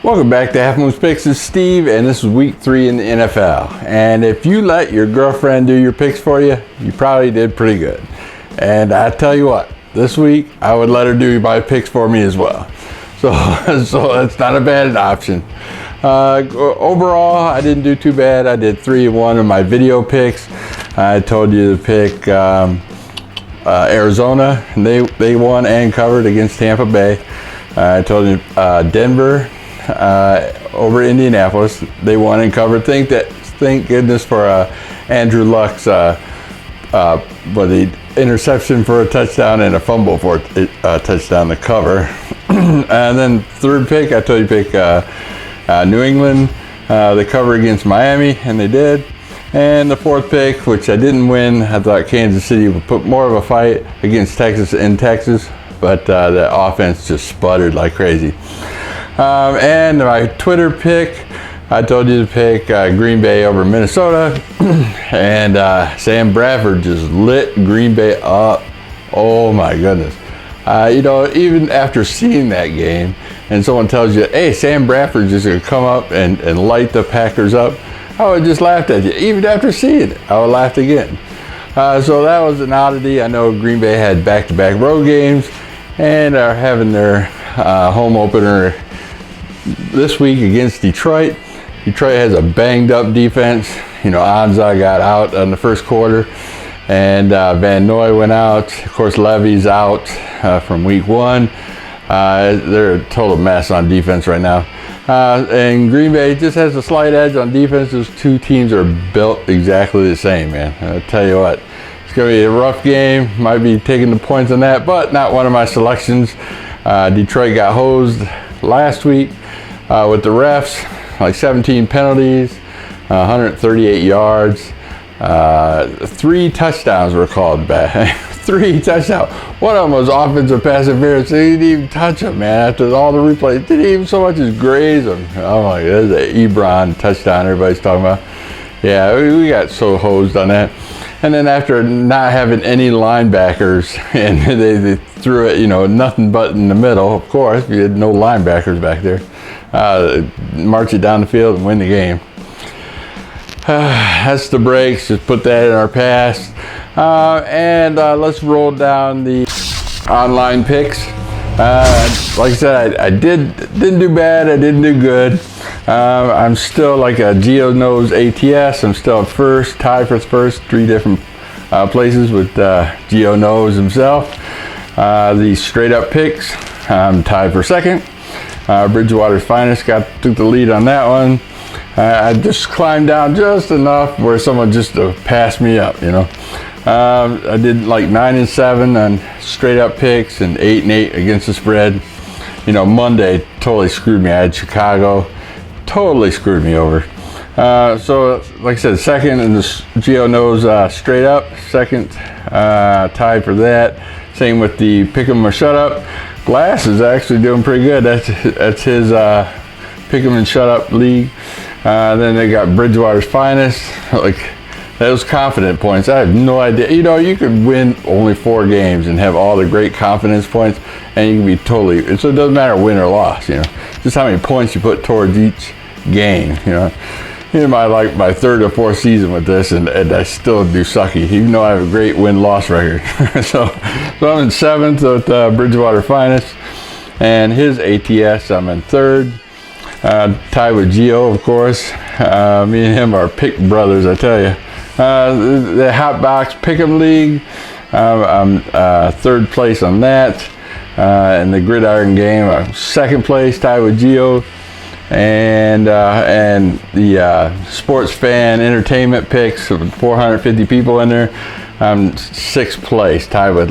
Welcome back to Half Moon's Picks. This is Steve, and this is week 3 in the NFL. And if you let your girlfriend do your picks for you, you probably did pretty good. And I tell you what, this week I would let her do my picks for me as well. So that's not a bad option. Overall, I didn't do too bad. I did 3-1 of my video picks. I told you to pick Arizona, and they won and covered against Tampa Bay. I told you Denver over Indianapolis, they won and covered. Thank goodness for Andrew Luck's the interception for a touchdown and a fumble for a touchdown to cover. And then third pick, I told you pick New England, they cover against Miami, and they did. And the fourth pick, which I didn't win, I thought Kansas City would put more of a fight against Texas in Texas, but the offense just sputtered like crazy. And my Twitter pick, I told you to pick Green Bay over Minnesota, and Sam Bradford just lit Green Bay up. Oh my goodness. Even after seeing that game, and someone tells you, hey, Sam Bradford's just going to come up and light the Packers up, I would just laugh at you. Even after seeing it, I would laugh again. So that was an oddity. I know Green Bay had back-to-back road games and are having their home opener this week against Detroit. Detroit has a banged-up defense. Anza got out in the first quarter, and Van Noy went out. Of course, Levy's out from week 1. They're a total mess on defense right now. And Green Bay just has a slight edge on defense. Those two teams are built exactly the same, man. I'll tell you what, it's going to be a rough game. Might be taking the points on that, but not one of my selections. Detroit got hosed last week with the refs, like 17 penalties, 138 yards. 3 touchdowns were called back. 3 touchdowns. One of them was offensive pass interference. They didn't even touch him, man. After all the replays, didn't even so much as graze him. Oh my God, there's an Ebron touchdown everybody's talking about. Yeah, we got so hosed on that. And then after not having any linebackers, and they threw it, nothing but in the middle, of course, we had no linebackers back there. March it down the field and win the game. That's the breaks. Just put that in our past. And let's roll down the online picks. Like I said, I didn't do bad. I didn't do good. I'm still like a Geo Knows ATS. I'm still first, tied for first, 3 different places with Geo Knows himself. The straight up picks, I'm tied for second. Bridgewater's Finest took the lead on that one. I just climbed down just enough where someone just to pass me up, I did like 9-7 on straight up picks and 8-8 against the spread. Monday totally screwed me. I had Chicago, totally screwed me over. So like I said, second in the Geo Knows straight up, second tied for that. Same with the pick 'em or shut up. Glass is actually doing pretty good. That's his pick 'em and shut up league. Then they got Bridgewater's Finest. Like those confident points, I have no idea. You could win only 4 games and have all the great confidence points, and you can be totally. So it doesn't matter win or loss. Just how many points you put towards each game. My 3rd or 4th season with this, and I still do sucky, even though I have a great win-loss record. so I'm in 7th with Bridgewater Finest, and his ATS, I'm in 3rd. Tied with Geo, of course. Me and him are pick brothers, I tell you. The Hot Box Pick'em League, I'm 3rd place on that. In the Gridiron Game, I'm 2nd place, tied with Geo. And the Sports Fan Entertainment Picks, 450 people in there. I'm 6th place, tied with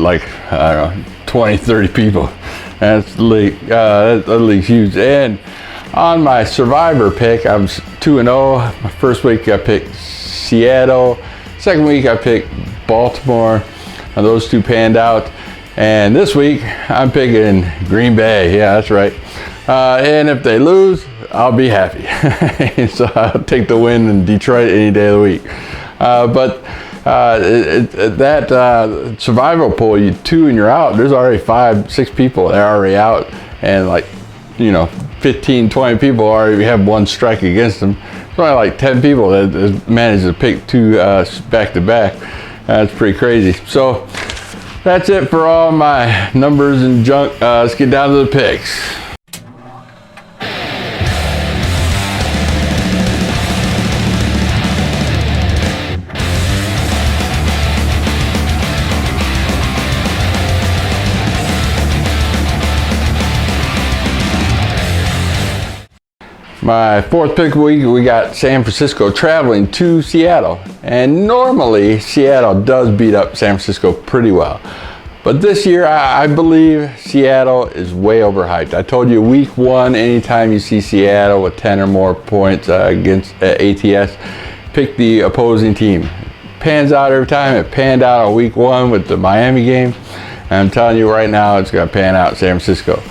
20, 30 people. That's the league. That league's huge. And on my Survivor pick, I'm 2-0. My first week I picked Seattle. Second week I picked Baltimore. And those 2 panned out. And this week I'm picking Green Bay. Yeah, that's right. And if they lose, I'll be happy. So I'll take the win in Detroit any day of the week. But that survival pool, you 2 and you're out. There's already 5, 6 people that are already out, and 15, 20 people already have one strike against them. It's only like 10 people that managed to pick two back-to-back. That's pretty crazy. So that's it for all my numbers and junk. Let's get down to the picks. My fourth pick of the week, we got San Francisco traveling to Seattle. And normally, Seattle does beat up San Francisco pretty well. But this year, I believe Seattle is way overhyped. I told you week one, anytime you see Seattle with 10 or more points against ATS, pick the opposing team. Pans out every time. It panned out on week one with the Miami game. And I'm telling you right now, it's going to pan out San Francisco.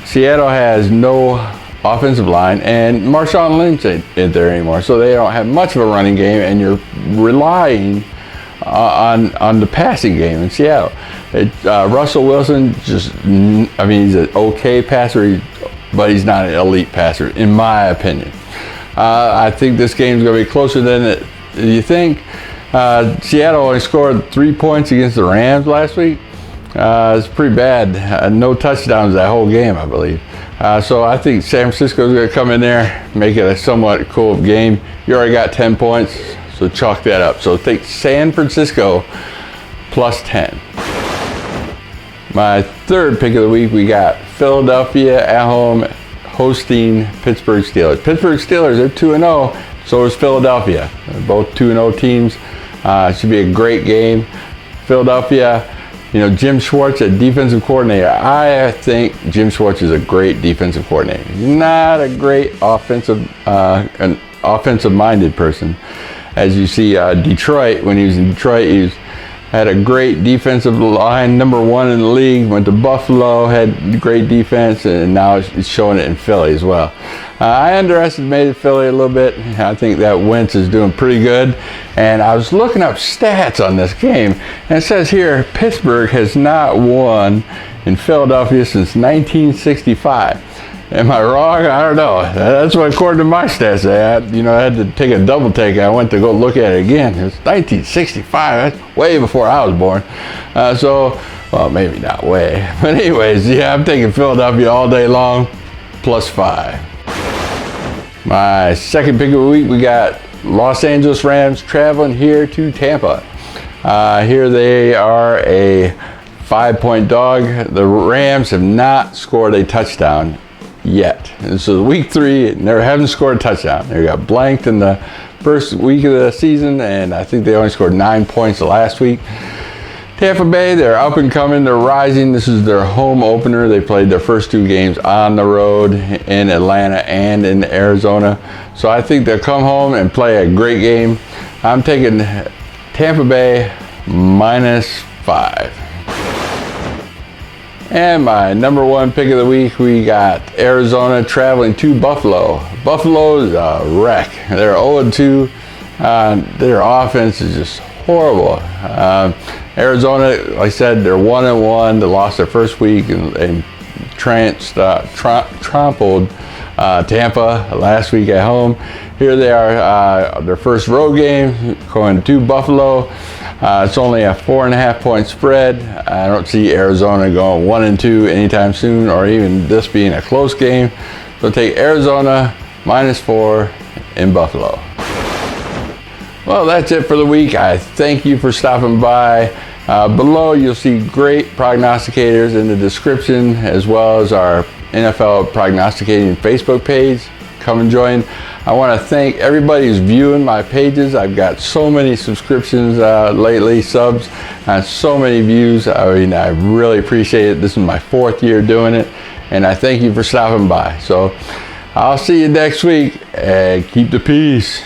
Seattle has no offensive line, and Marshawn Lynch ain't there anymore, so they don't have much of a running game, and you're relying on the passing game in Seattle. Russell Wilson, he's an okay passer, but he's not an elite passer, in my opinion. I think this game's going to be closer than you think. Seattle only scored 3 points against the Rams last week. It's pretty bad. No touchdowns that whole game, I believe. So I think San Francisco's going to come in there, make it a somewhat cool game. You already got 10 points, so chalk that up. So take San Francisco plus 10. My third pick of the week, we got Philadelphia at home hosting Pittsburgh Steelers. Pittsburgh Steelers, they're 2-0, so is Philadelphia. They're both 2-0 teams. It should be a great game. Philadelphia, Jim Schwartz, a defensive coordinator. I think Jim Schwartz is a great defensive coordinator. He's not a great an offensive-minded person. As you see, Detroit, when he was in Detroit, he had a great defensive line, #1 in the league. Went to Buffalo, had great defense, and now he's showing it in Philly as well. I underestimated Philly a little bit. I think that Wentz is doing pretty good. And I was looking up stats on this game, and it says here, Pittsburgh has not won in Philadelphia since 1965. Am I wrong? I don't know. That's what according to my stats say. I had to take a double take. I went to go look at it again. It's 1965. That's way before I was born. Well, maybe not way. But anyways, yeah, I'm taking Philadelphia all day long, plus 5. My second pick of the week, we got Los Angeles Rams traveling here to Tampa. Here they are a 5-point dog. The Rams have not scored a touchdown yet. This is week 3, and they haven't scored a touchdown. They got blanked in the first week of the season, and I think they only scored 9 points last week. Tampa Bay, they're up and coming, they're rising. This is their home opener. They played their first 2 games on the road in Atlanta and in Arizona. So I think they'll come home and play a great game. I'm taking Tampa Bay minus 5. And my #1 pick of the week, we got Arizona traveling to Buffalo. Buffalo's a wreck. They're 0-2. Their offense is just horrible. Arizona, like I said, they're 1-1. They lost their first week and trampled Tampa last week at home. Here they are, their first road game, going to Buffalo. It's only a 4.5-point spread. I don't see Arizona going 1-2 anytime soon, or even this being a close game. So take Arizona minus 4 in Buffalo. Well, that's it for the week. I thank you for stopping by. Below, you'll see great prognosticators in the description, as well as our NFL Prognosticating Facebook page. Come and join. I want to thank everybody who's viewing my pages. I've got so many subscriptions lately, subs, and so many views. I really appreciate it. This is my 4th year doing it, and I thank you for stopping by. So I'll see you next week, and keep the peace.